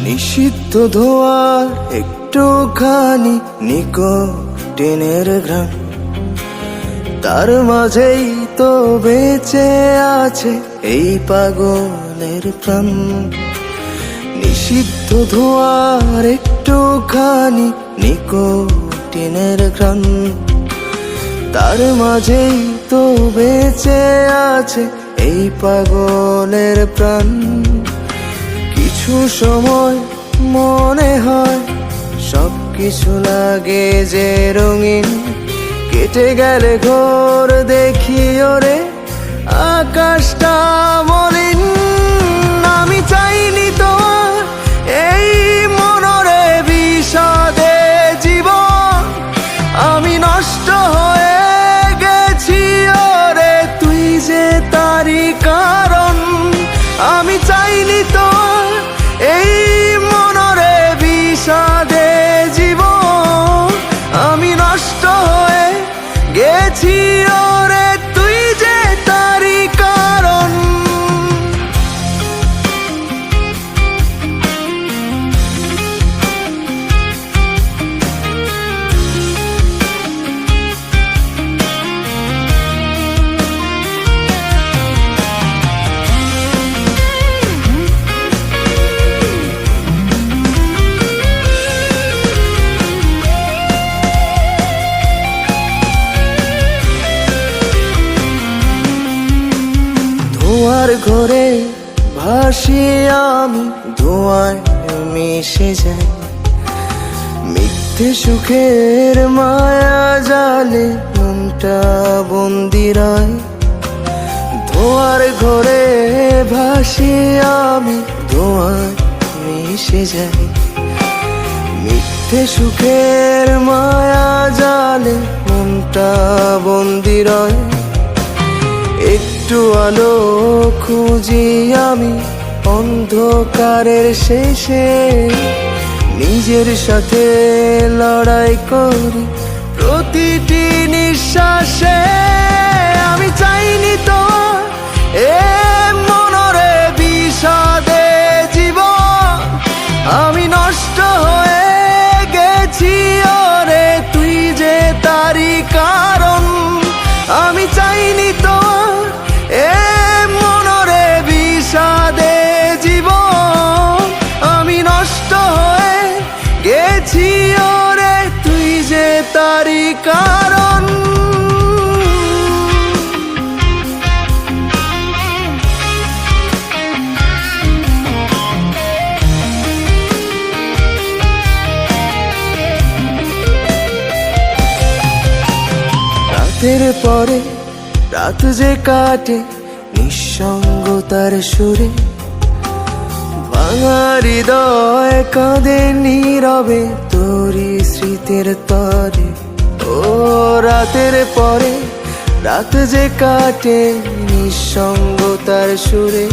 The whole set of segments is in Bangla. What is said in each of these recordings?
নিষিদ্ধ ধোঁয়ার একটুখানি নিকোটিনের ঘ্রাণ, তার মাঝেই তো বেঁচে আছে এই পাগলের প্রাণ। নিষিদ্ধ ধোঁয়ার একটুখানি নিকোটিনের ঘ্রাণ, তার মাঝেই তো বেঁচে আছে এই পাগলের প্রাণ। কিছু সময় মনে হয় সবকিছু লাগে যে রঙিন, কেটে গেলে ঘোর দেখি ওরে আকাশটা মলিন। আমি চাইনি তো এই মনরে বিষাদে জীবন, আমি নষ্ট হয়ে গেছি ওরে তুই যে তারই কারণ। আমি চাইনি তো এই মনরে বিষাদে জীবন, আমি নষ্ট হয়ে গেছি ওরে তুই যে তারই কারণ। ধোঁয়ার ঘরে ভাসি আমি, ধোঁয়ায় মিশে যাই, মিথ্যে সুখের মায়া জালে মনটা বন্দি রয়। ধোঁয়ার ঘরে ভাসি আমি, ধোঁয়ায় মিশে যাই, মিথ্যে সুখের মায়া জালে মনটা বন্দি রয়। একটু আলো খুঁজি আমি অন্ধকারের শেষে, নিজের সাথে লড়াই করি প্রতিটি নিঃশ্বাসে। আমি চাইনি তো এ মনরে বিষাদে জীবন, আমি নষ্ট হয়ে গেছি ওরে তুই যে তারই কারণ। আমি চাইনি তো এ মনরে বিষাদে জীবন, আমি নষ্ট হয়ে গেছি ওরে তুই যে তারই কারণ। রাতের পরে রাত যে কাটে নিঃসঙ্গতার সুরে, ভাঙা হৃদয় কাঁদে নীরবে তোরই স্মৃতির তরে। ও রাতের পরে রাত যে কাটে নিঃসঙ্গতার সুরে,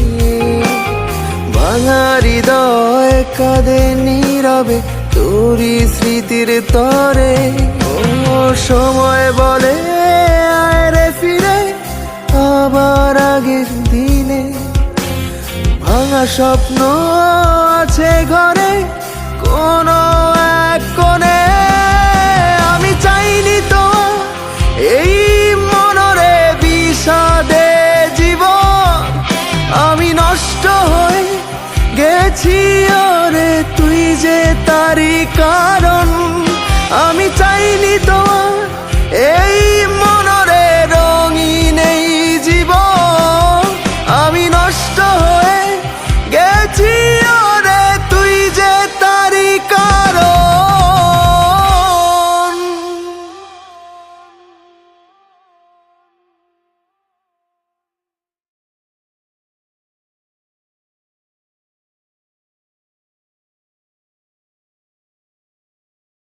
ভাঙা হৃদয় কাঁদে নীরবে তোরই স্মৃতির তরে। ও সময় বলে আয় রে ফিরে আবার আগের দিনে, ভাঙা স্বপ্ন আছে ঘরে কোনো এক কোণে। আমি চাইনি তো এই মনরে বিষাদে জীবন, আমি নষ্ট হয়ে গেছি ওরে তুই যে তারই কারণ। আমি